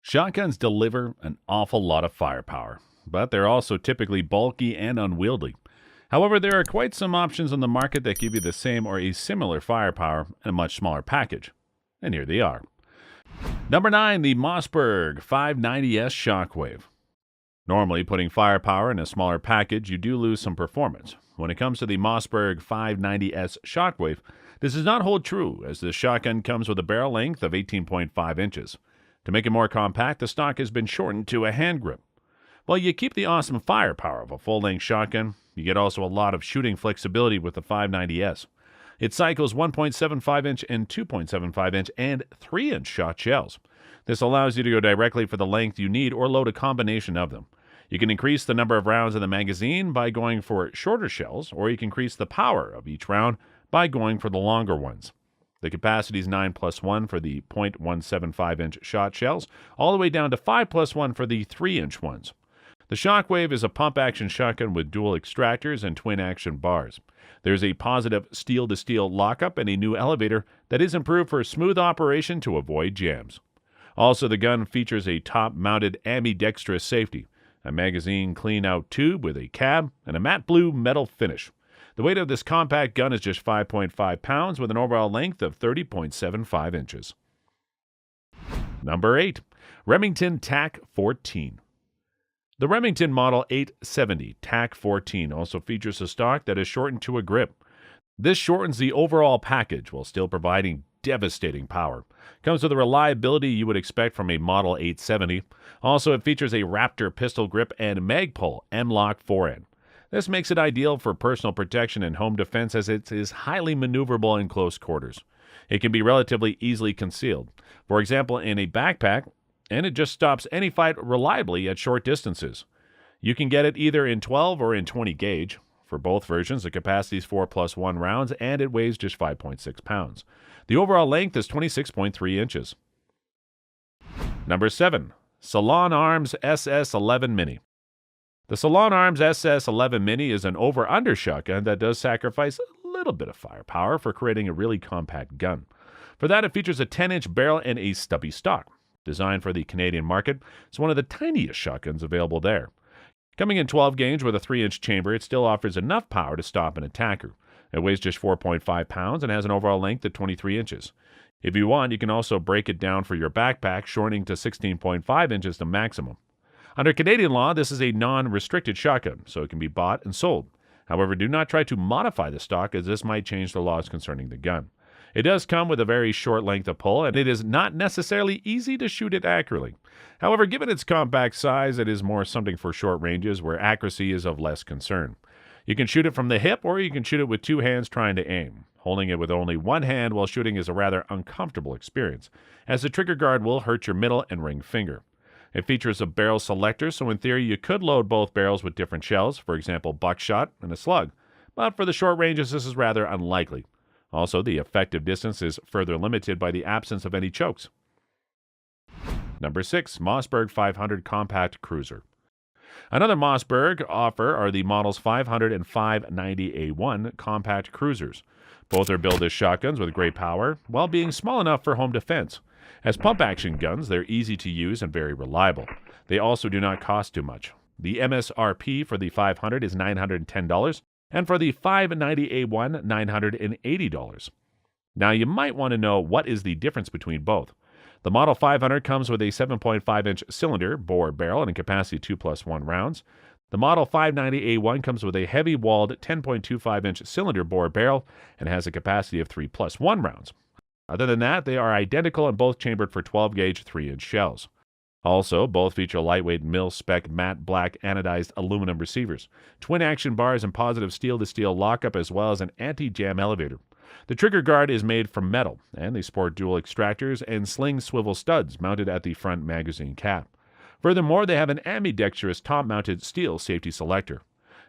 Shotguns deliver an awful lot of firepower, but they're also typically bulky and unwieldy. However, there are quite some options on the market that give you the same or a similar firepower in a much smaller package. And here they are. Number 9, the Mossberg 590S Shockwave. Normally, putting firepower in a smaller package, you do lose some performance. When it comes to the Mossberg 590S Shockwave, this does not hold true, as the shotgun comes with a barrel length of 18.5 inches. To make it more compact, the stock has been shortened to a hand grip. While you keep the awesome firepower of a full-length shotgun, you get also a lot of shooting flexibility with the 590S. It cycles 1.75-inch and 2.75-inch and 3-inch shot shells. This allows you to go directly for the length you need or load a combination of them. You can increase the number of rounds in the magazine by going for shorter shells, or you can increase the power of each round by going for the longer ones. The capacity is 9+1 for the .175-inch shot shells, all the way down to 5+1 for the 3-inch ones. The Shockwave is a pump-action shotgun with dual extractors and twin-action bars. There's a positive steel-to-steel lockup and a new elevator that is improved for smooth operation to avoid jams. Also, the gun features a top-mounted ambidextrous safety, a magazine clean-out tube with a cab, and a matte blue metal finish. The weight of this compact gun is just 5.5 pounds with an overall length of 30.75 inches. Number 8. Remington TAC-14. The Remington Model 870 TAC-14 also features a stock that is shortened to a grip. This shortens the overall package while still providing devastating power. Comes with the reliability you would expect from a Model 870. Also, it features a Raptor pistol grip and Magpul M-Lock forend. This makes it ideal for personal protection and home defense as it is highly maneuverable in close quarters. It can be relatively easily concealed, for example in a backpack, and it just stops any fight reliably at short distances. You can get it either in 12 or in 20 gauge. For both versions, the capacity is 4+1 rounds and it weighs just 5.6 pounds. The overall length is 26.3 inches. Number 7. Salon Arms SS11 Mini. The Salon Arms SS11 Mini is an over-under shotgun that does sacrifice a little bit of firepower for creating a really compact gun. For that, it features a 10-inch barrel and a stubby stock. Designed for the Canadian market, it's one of the tiniest shotguns available there. Coming in 12 gauge with a 3-inch chamber, it still offers enough power to stop an attacker. It weighs just 4.5 pounds and has an overall length of 23 inches. If you want, you can also break it down for your backpack, shortening to 16.5 inches to maximum. Under Canadian law, this is a non-restricted shotgun, so it can be bought and sold. However, do not try to modify the stock, as this might change the laws concerning the gun. It does come with a very short length of pull, and it is not necessarily easy to shoot it accurately. However, given its compact size, it is more something for short ranges where accuracy is of less concern. You can shoot it from the hip, or you can shoot it with two hands trying to aim. Holding it with only one hand while shooting is a rather uncomfortable experience, as the trigger guard will hurt your middle and ring finger. It features a barrel selector, so in theory you could load both barrels with different shells, for example buckshot and a slug, but for the short ranges this is rather unlikely. Also, the effective distance is further limited by the absence of any chokes. Number 6. Mossberg 500 Compact Cruiser. Another Mossberg offer are the models 500 and 590A1 compact cruisers. Both are billed as shotguns with great power, while being small enough for home defense. As pump-action guns, they're easy to use and very reliable. They also do not cost too much. The MSRP for the 500 is $910, and for the 590A1, $980. Now, you might want to know what is the difference between both. The Model 500 comes with a 7.5-inch cylinder bore barrel and a capacity of 2+1 rounds. The Model 590A1 comes with a heavy-walled 10.25-inch cylinder bore barrel and has a capacity of 3+1 rounds. Other than that, they are identical and both chambered for 12-gauge 3-inch shells. Also, both feature lightweight mil-spec matte black anodized aluminum receivers, twin-action bars and positive steel-to-steel lockup, as well as an anti-jam elevator. The trigger guard is made from metal, and they sport dual extractors and sling swivel studs mounted at the front magazine cap. Furthermore, they have an ambidextrous top-mounted steel safety selector.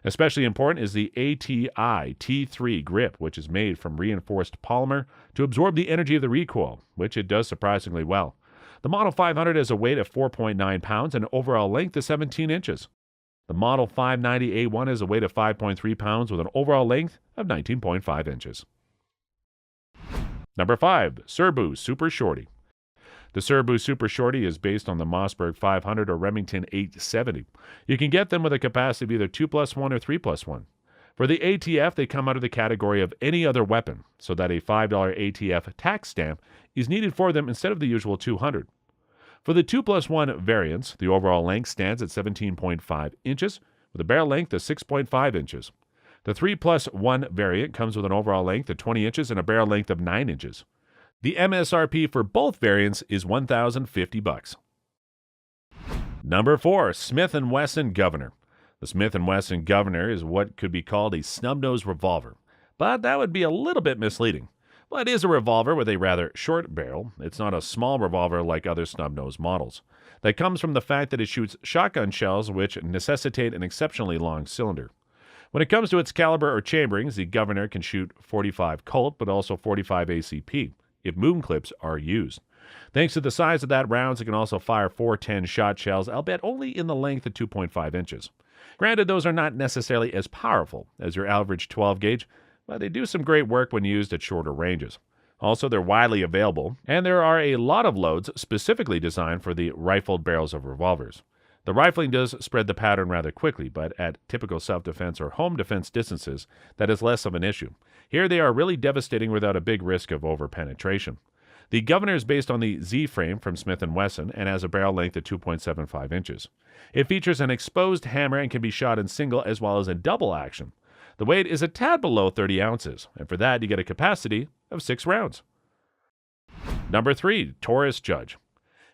Especially important is the ATI T3 grip, which is made from reinforced polymer to absorb the energy of the recoil, which it does surprisingly well. The Model 500 has a weight of 4.9 pounds and an overall length of 17 inches. The Model 590A1 has a weight of 5.3 pounds with an overall length of 19.5 inches. Number 5. Serbu Super Shorty. The Serbu Super Shorty is based on the Mossberg 500 or Remington 870. You can get them with a capacity of either 2+1 or 3+1. For the ATF, they come under the category of any other weapon, so that a $5 ATF tax stamp is needed for them instead of the usual $200. For the 2+1 variants, the overall length stands at 17.5 inches, with a barrel length of 6.5 inches. The 3+1 variant comes with an overall length of 20 inches and a barrel length of 9 inches. The MSRP for both variants is $1,050. Number 4, Smith & Wesson Governor. The Smith & Wesson Governor is what could be called a snub-nosed revolver, but that would be a little bit misleading. Well, it is a revolver with a rather short barrel. It's not a small revolver like other snub-nosed models. That comes from the fact that it shoots shotgun shells, which necessitate an exceptionally long cylinder. When it comes to its caliber or chamberings, the Governor can shoot 45 Colt, but also 45 ACP, if moon clips are used. Thanks to the size of that rounds, it can also fire 410 shot shells, albeit only in the length of 2.5 inches. Granted, those are not necessarily as powerful as your average 12 gauge, but they do some great work when used at shorter ranges. Also, they're widely available, and there are a lot of loads specifically designed for the rifled barrels of revolvers. The rifling does spread the pattern rather quickly, but at typical self-defense or home defense distances, that is less of an issue. Here they are really devastating without a big risk of over-penetration. The Governor is based on the Z-frame from Smith & Wesson and has a barrel length of 2.75 inches. It features an exposed hammer and can be shot in single as well as in double action. The weight is a tad below 30 ounces, and for that you get a capacity of 6 rounds. Number 3, Taurus Judge.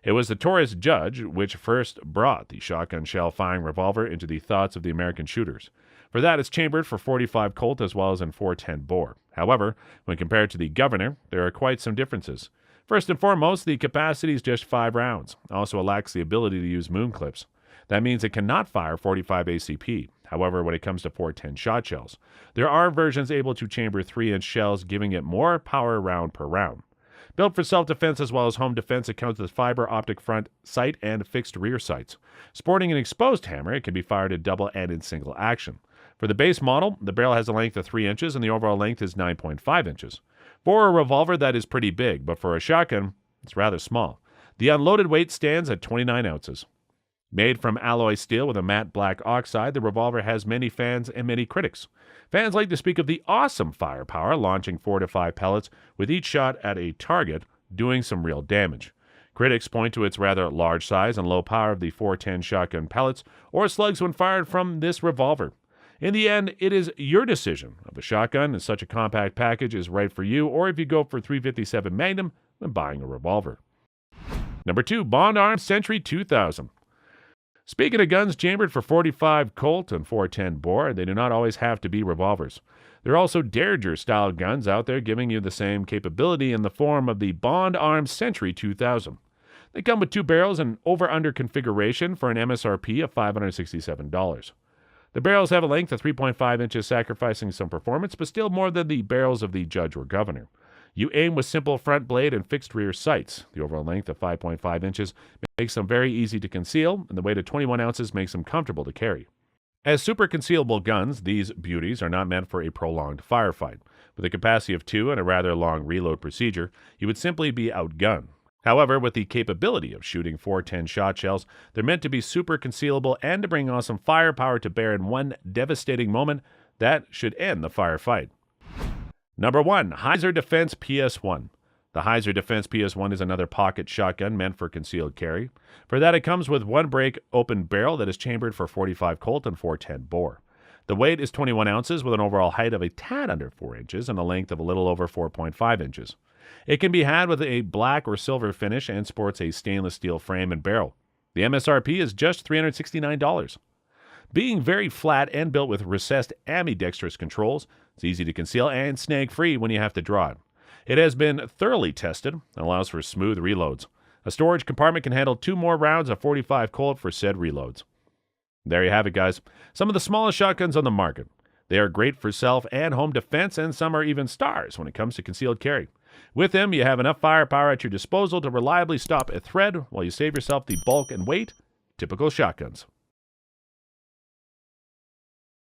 It was the Taurus Judge which first brought the shotgun shell firing revolver into the thoughts of the American shooters. For that, it's chambered for 45 Colt as well as in 410 bore. However, when compared to the Governor, there are quite some differences. First and foremost, the capacity is just 5 rounds. Also, it lacks the ability to use moon clips. That means it cannot fire 45 ACP. However, when it comes to 410 shot shells, there are versions able to chamber 3-inch shells, giving it more power round per round. Built for self-defense as well as home defense, it comes with fiber optic front sight and fixed rear sights. Sporting an exposed hammer, it can be fired in double and in single action. For the base model, the barrel has a length of 3 inches and the overall length is 9.5 inches. For a revolver, that is pretty big, but for a shotgun, it's rather small. The unloaded weight stands at 29 ounces. Made from alloy steel with a matte black oxide, the revolver has many fans and many critics. Fans like to speak of the awesome firepower, launching 4 to 5 pellets with each shot at a target, doing some real damage. Critics point to its rather large size and low power of the 410 shotgun pellets or slugs when fired from this revolver. In the end, it is your decision if a shotgun in such a compact package is right for you, or if you go for 357 Magnum when buying a revolver. Number 2, Bond Arms Century 2000. Speaking of guns chambered for 45 Colt and 410 bore, they do not always have to be revolvers. There are also Derringer-style guns out there giving you the same capability in the form of the Bond Arms Century 2000. They come with 2 barrels and over-under configuration for an MSRP of $567. The barrels have a length of 3.5 inches, sacrificing some performance, but still more than the barrels of the Judge or Governor. You aim with simple front blade and fixed rear sights. The overall length of 5.5 inches makes them very easy to conceal, and the weight of 21 ounces makes them comfortable to carry. As super concealable guns, these beauties are not meant for a prolonged firefight. With a capacity of 2 and a rather long reload procedure, you would simply be outgunned. However, with the capability of shooting 410 shot shells, they're meant to be super concealable and to bring awesome firepower to bear in one devastating moment that should end the firefight. Number 1, Heiser Defense PS1. The Heiser Defense PS1 is another pocket shotgun meant for concealed carry. For that, it comes with 1 break open barrel that is chambered for 45 Colt and 410 bore. The weight is 21 ounces with an overall height of a tad under 4 inches and a length of a little over 4.5 inches. It can be had with a black or silver finish and sports a stainless steel frame and barrel. The MSRP is just $369. Being very flat and built with recessed ambidextrous controls, it's easy to conceal and snag-free when you have to draw it. It has been thoroughly tested and allows for smooth reloads. A storage compartment can handle 2 more rounds of 45 Colt for said reloads. There you have it, guys. Some of the smallest shotguns on the market. They are great for self and home defense, and some are even stars when it comes to concealed carry. With them, you have enough firepower at your disposal to reliably stop a threat while you save yourself the bulk and weight, typical shotguns.